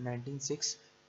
1906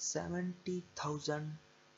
70,000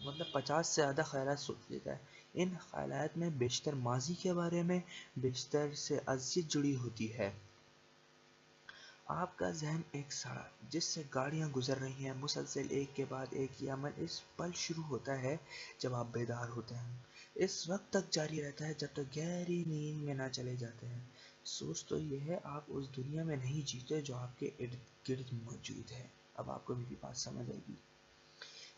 مطلب 50 سے زیادہ خیالات سوچ لیتا ہے. ان خیالات میں بیشتر ماضی کے بارے میں بیشتر سے اذیت جڑی ہوتی ہے. آپ کا ذہن ایک سڑک جس سے گاڑیاں گزر رہی ہیں، مسلسل ایک کے بعد ایک یہ عمل اس پل شروع ہوتا ہے جب آپ بیدار ہوتے ہیں. اس وقت تک جاری رہتا ہے جب تک گہری نیند میں نہ چلے جاتے ہیں. سوچ تو یہ ہے آپ اس دنیا میں نہیں جیتے جو آپ کے ارد گرد موجود ہے. اب آپ کو میری بات سمجھ آئے گی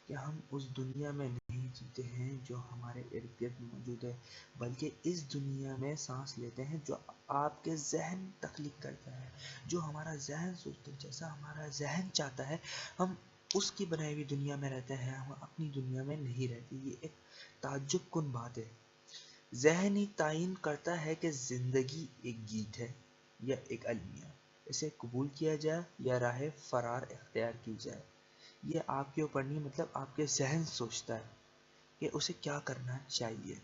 کہ ہم اس دنیا میں نہیں جیتے ہیں جو ہمارے ارد گرد موجود ہے، بلکہ اس دنیا میں سانس لیتے ہیں جو آپ کے ذہن تخلیق کرتا ہے. جو ہمارا ذہن سوچتا ہے، جیسا ہمارا ذہن چاہتا ہے ہم اس کی بنائی ہوئی دنیا میں رہتے ہیں، ہم اپنی دنیا میں نہیں رہتے. یہ ایک تعجب کن بات ہے. ذہن ہی تعین کرتا ہے کہ زندگی ایک گیت ہے یا ایک المیہ، اسے قبول کیا جائے یا راہ فرار اختیار کی جائے. یہ آپ کے اوپر نہیں، مطلب آپ کے ذہن سوچتا ہے کہ اسے کیا کرنا چاہیے.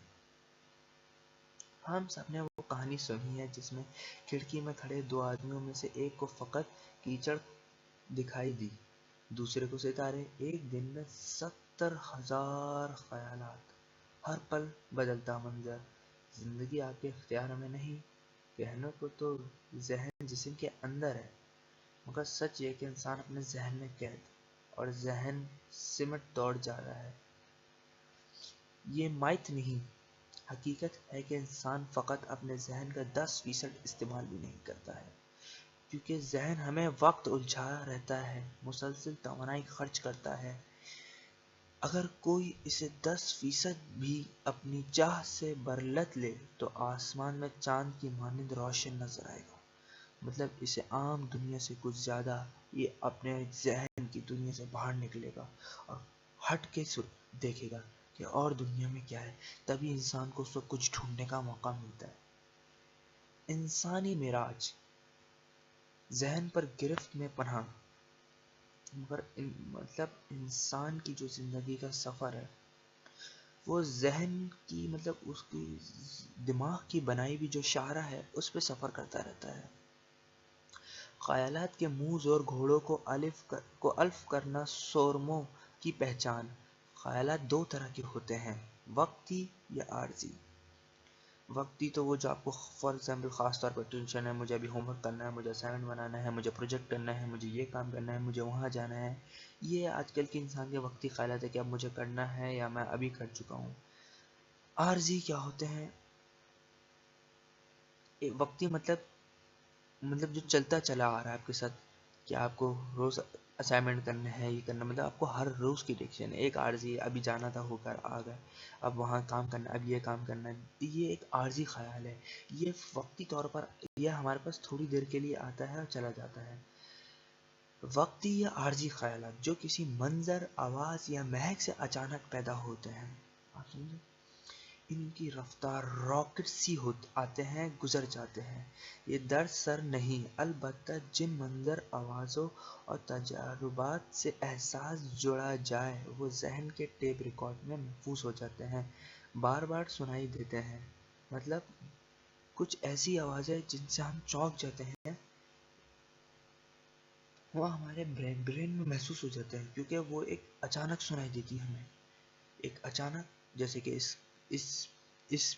ہم سب نے وہ کہانی سنی ہے جس میں کھڑکی میں کھڑے دو آدمیوں میں سے ایک کو فقط کیچڑ دکھائی دی، دوسرے کو ستارے. ایک دن میں 70,000 خیالات، ہر پل بدلتا منظر. زندگی آپ کے اختیار میں نہیں. کہنے کو تو ذہن جسم کے اندر ہے، مگر سچ یہ کہ انسان اپنے ذہن میں قید اور ذہن سمٹ دوڑ جا رہا ہے. یہ مائت نہیں، حقیقت ہے کہ انسان فقط اپنے ذہن کا 10% استعمال بھی نہیں کرتا ہے، کیونکہ ذہن ہمیں وقت الجھا رہتا ہے، مسلسل توانائی خرچ کرتا ہے. اگر کوئی اسے 10% بھی اپنی چاہ سے برلت لے تو آسمان میں چاند کی مانند روشن نظر آئے گا. مطلب اسے عام دنیا سے کچھ زیادہ یہ اپنے ذہن کی دنیا سے باہر نکلے گا اور ہٹ کے دیکھے گا کہ اور دنیا میں کیا ہے. تبھی انسان کو اس وقت کچھ ڈھونڈنے کا موقع ملتا ہے. انسانی معراج، ذہن پر گرفت میں پناہ. مگر مطلب انسان کی جو زندگی کا سفر ہے وہ ذہن کی، مطلب اس کی دماغ کی بنائی بھی جو شاہراہ ہے اس پہ سفر کرتا رہتا ہے. خیالات کے موز اور گھوڑوں کو الف کرنا سورموں کی پہچان. خیالات دو طرح کے ہوتے ہیں، وقتی یا عارضی. وقتی تو وہ جو آپ کو فار ایگزامپل خاص طور پر ٹینشن ہے، مجھے ابھی ہوم ورک کرنا ہے، مجھے اسائنمنٹ بنانا ہے، مجھے پروجیکٹ کرنا ہے، مجھے یہ کام کرنا ہے، مجھے وہاں جانا ہے. یہ آج کل کے انسان کے وقتی خیالات ہے کہ اب مجھے کرنا ہے یا میں ابھی کر چکا ہوں. عارضی کیا ہوتے ہیں؟ وقتی مطلب جو چلتا چلا آ رہا ہے آپ کے ساتھ کہ آپ کو روز اسائنمنٹ کرنا ہے، یہ کرنا، مطلب آپ کو ہر روز کی ڈیکشن ہے. ایک عارضی ہے، ابھی جانا تھا ہو کر آ گئے، اب وہاں کام کرنا، اب یہ کام کرنا ہے. یہ ایک عارضی خیال ہے. یہ وقتی طور پر یہ ہمارے پاس تھوڑی دیر کے لیے آتا ہے اور چلا جاتا ہے. وقتی یا عارضی خیالات جو کسی منظر، آواز یا مہک سے اچانک پیدا ہوتے ہیں، آپ سمجھے، ان کی رفتار راکٹ سی آتے ہیں گزر جاتے ہیں. یہ در سر نہیں، البتہ جن منظر، آوازوں اور تجربات سے احساس جوڑا جائے وہ ذہن کے ٹیپ ریکارڈ میں محفوظ ہو جاتے ہیں، بار بار سنائی دیتے ہیں. مطلب کچھ ایسی آوازیں جن سے ہم چونک جاتے ہیں وہ ہمارے برین میں محسوس ہو جاتے ہیں، کیونکہ وہ ایک اچانک سنائی دیتی ہے ہمیں. ایک اچانک، جیسے کہ اس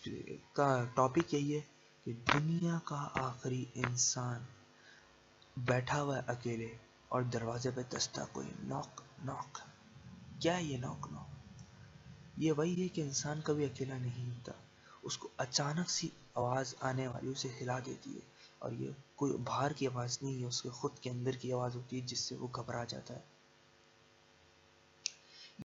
کا ٹاپک یہی ہے کہ دنیا کا آخری انسان بیٹھا ہوا ہے اکیلے اور دروازے پہ دستک، کوئی نوک نوک. کیا ہے یہ نوک نوک؟ یہ وہی ہے کہ انسان کبھی اکیلا نہیں ہوتا، اس کو اچانک سی آواز آنے والی اسے ہلا دیتی ہے. اور یہ کوئی باہر کی آواز نہیں ہے، اس کے خود کے اندر کی آواز ہوتی ہے جس سے وہ گھبرا جاتا ہے.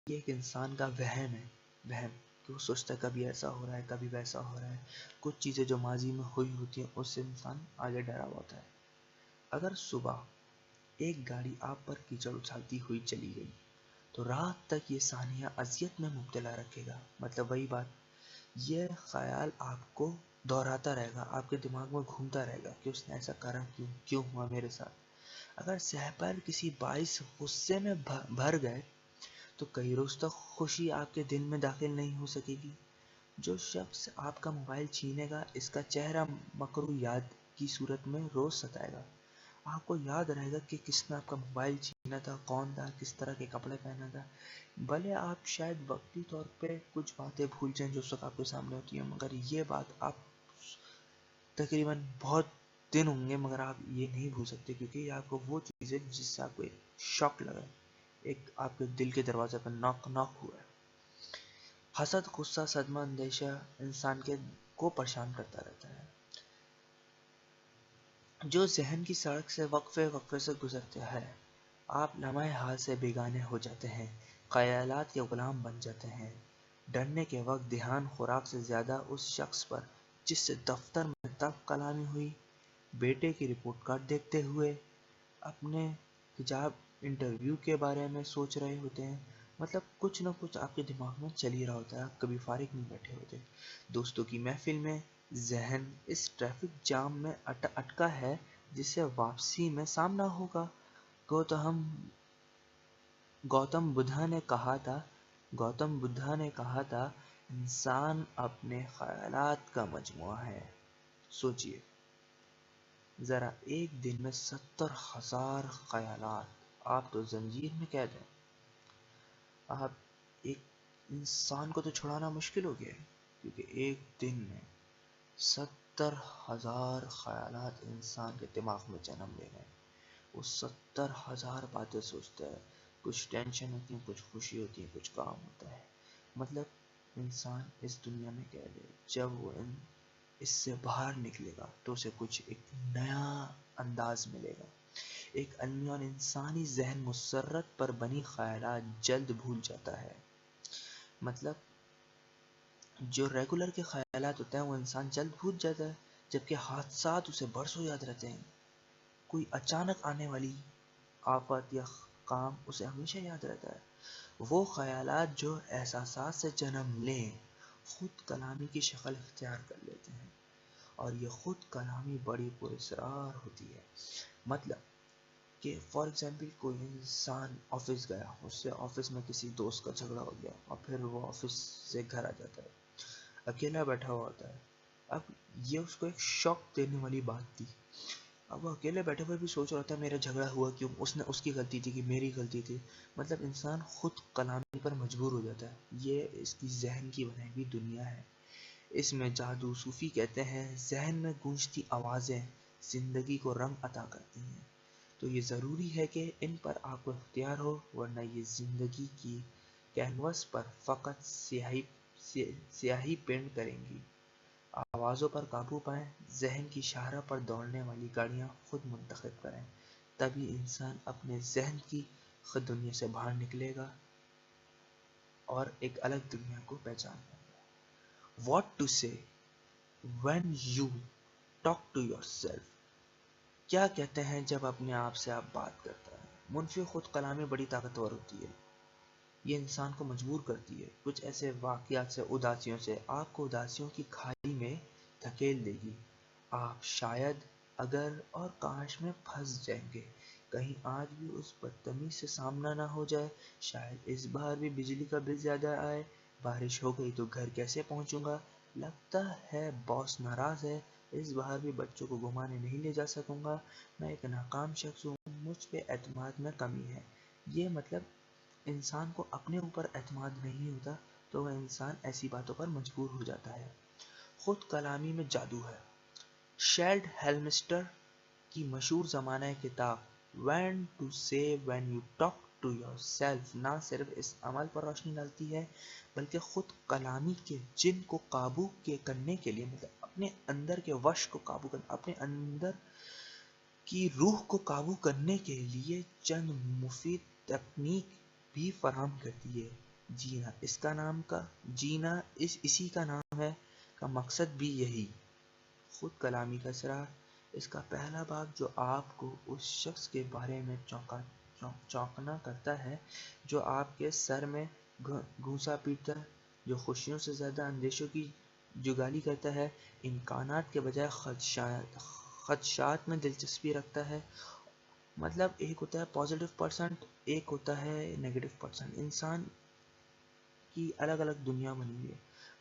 یہ ایک انسان کا وہم ہے، وہم کہ وہ سوچتا ہے کبھی ایسا ہو رہا ہے، کبھی ویسا ہو رہا ہے. کچھ چیزیں جو ماضی میں ہوئی ہوتی ہیں اس سے انسان آگے ڈرا ہوا ہوتا ہے. اگر صبح ایک گاڑی آپ پر کیچڑ اچھالتی ہوئی چلی گئی تو رات تک یہ ثانیہ اذیت میں مبتلا رکھے گا. مطلب وہی بات، یہ خیال آپ کو دہراتا رہے گا، آپ کے دماغ میں گھومتا رہے گا کہ اس نے ایسا کرا کیوں ہوا میرے ساتھ. اگر سہ پر کسی باعث غصے میں بھر گئے تو کئی روز تک خوشی آپ کے دل میں داخل نہیں ہو سکے گی. جو شخص آپ کا موبائل چھینے گا اس کا چہرہ مکرو یاد کی صورت میں روز ستائے گا. آپ کو یاد رہے گا کہ کس نے آپ کا موبائل چھینا تھا، کون تھا، کس طرح کے کپڑے پہنا تھا. بھلے آپ شاید وقتی طور پہ کچھ باتیں بھول جائیں جو اس وقت آپ کے سامنے ہوتی ہیں، مگر یہ بات آپ تقریباً بہت دن ہوں گے مگر آپ یہ نہیں بھول سکتے، کیونکہ یہ آپ کو وہ چیز ہے جس سے آپ کو ایک شاک لگا ہے، ایک آپ کے دل کے دروازے پر ناک ناک ہوا ہے. حسد، غصہ، صدمہ، اندیشہ انسان کو پریشان کرتا رہتا ہے، جو ذہن کی سڑک سے وقفے وقفے سے گزرتے ہیں. آپ لمحے حال سے بیگانے ہو جاتے ہیں، خیالات کے غلام بن جاتے ہیں. ڈرنے کے وقت دھیان خوراک سے زیادہ اس شخص پر جس سے دفتر میں تلخ کلامی ہوئی، بیٹے کی رپورٹ کارڈ دیکھتے ہوئے اپنے حجاب انٹرویو کے بارے میں سوچ رہے ہوتے ہیں. مطلب کچھ نہ کچھ آپ کے دماغ میں چل ہی رہا ہوتا ہے، آپ کبھی فارغ نہیں بیٹھے ہوتے. دوستوں کی محفل میں ذہن اس ٹریفک جام میں اٹکا ہے جس سے واپسی میں سامنا ہوگا. گوتم بدھا نے کہا تھا انسان اپنے خیالات کا مجموعہ ہے. سوچئے ذرا، ایک دن میں 70,000 خیالات. آپ تو زنجیر میں قید ہیں. آپ ایک انسان کو تو چھڑانا مشکل ہو گیا ہے، کیونکہ ایک دن میں 70,000 خیالات انسان کے دماغ میں جنم لے رہے ہیں. وہ 70,000 باتیں سوچتا ہے. کچھ ٹینشن ہوتی ہیں، کچھ خوشی ہوتی ہے، کچھ کام ہوتا ہے. مطلب انسان اس دنیا میں قید ہے. جب وہ اس سے باہر نکلے گا تو اسے کچھ ایک نیا انداز ملے گا. ایک علمی اور انسانی ذہن مسرت پر بنی خیالات جلد بھول جاتا ہے. مطلب جو ریگولر کے خیالات ہوتے ہیں وہ انسان جلد بھول جاتا ہے، جبکہ حادثات اسے برسوں یاد رہتے ہیں. کوئی اچانک آنے والی آفت یا کام اسے ہمیشہ یاد رہتا ہے. وہ خیالات جو احساسات سے جنم لیں خود کلامی کی شکل اختیار کر لیتے ہیں، اور یہ خود کلامی بڑی پراسرار ہوتی ہے. مطلب کہ فار ایگزامپل کوئی انسان آفس گیا، اس سے آفس میں کسی دوست کا جھگڑا ہو گیا اور پھر وہ آفس سے گھر آ جاتا ہے، اکیلا بیٹھا ہوا ہوتا ہے. اب یہ اس کو ایک شوق دینے والی بات تھی. اب وہ اکیلے بیٹھے ہوئے بھی سوچ رہا تھا میرا جھگڑا ہوا کیوں، اس کی غلطی تھی کہ میری غلطی تھی. مطلب انسان خود کلامی پر مجبور ہو جاتا ہے. یہ اس کی ذہن کی بنائی ہوئی دنیا ہے. اس میں جادو. صوفی کہتے ہیں ذہن میں گونجتی آوازیں زندگی کو رنگ عطا کرتی ہیں، تو یہ ضروری ہے کہ ان پر آپ کو اختیار ہو، ورنہ یہ زندگی کی کینوس پر فقط سیاہی پینٹ کریں گی. آوازوں پر قابو پائیں، ذہن کی شاہراہ پر دوڑنے والی گاڑیاں خود منتخب کریں، تبھی انسان اپنے ذہن کی خود دنیا سے باہر نکلے گا اور ایک الگ دنیا کو پہچان لے گا. What to say when you talk to yourself. کیا کہتے ہیں جب اپنے آپ سے آپ بات کرتا ہے. منفی خود کلامی بڑی طاقتور ہوتی ہے. یہ انسان کو مجبور کرتی ہے. کچھ ایسے واقعات سے، اداسیوں سے آپ کو اداسیوں کی کھائی میں دھکیل دے گی. آپ شاید اگر اور کاش میں پھنس جائیں گے. کہیں آج بھی اس بدتمیز سے سامنا نہ ہو جائے. شاید اس بار بھی بجلی کا بل زیادہ آئے. بارش ہو گئی تو گھر کیسے پہنچوں گا. لگتا ہے باس ناراض ہے. اس بار بھی بچوں کو گھمانے نہیں لے جا سکوں گا. میں ایک ناکام شخص ہوں. مجھ پہ اعتماد میں کمی ہے. یہ مطلب انسان کو اپنے اوپر اعتماد نہیں ہوتا تو وہ انسان ایسی باتوں پر مجبور ہو جاتا ہے. خود کلامی میں جادو ہے. شیلڈ ہیلمسٹر کی مشہور زمانہ کتاب When to say when you talk to yourself نہ صرف اس عمل پر روشنی ڈالتی ہے بلکہ خود کلامی کے جن کو قابو کرنے کے لیے، مطلب اپنے اندر کے وش کو قابو کرنے، اپنے اندر کی روح کو قابو کرنے کے لیے چند مفید تکنیک بھی فراہم کرتی ہے. اسی کا نام ہے کا مقصد بھی یہی. خود کلامی کا سرا. اس کا پہلا باب جو آپ کو اس شخص کے بارے میں چونکنا کرتا ہے جو آپ کے سر میں گھونسا پیٹتا ہے، جو خوشیوں سے زیادہ اندیشوں کی جگالی کرتا ہے، امکانات کے بجائے خدشات میں دلچسپی رکھتا ہے. مطلب ایک ہوتا ہے پازیٹیو پرسنٹ، ایک ہوتا ہے نیگیٹو پرسنٹ. انسان کی الگ الگ دنیا بنی ہوئی ہے.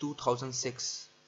2006,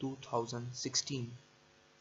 2016,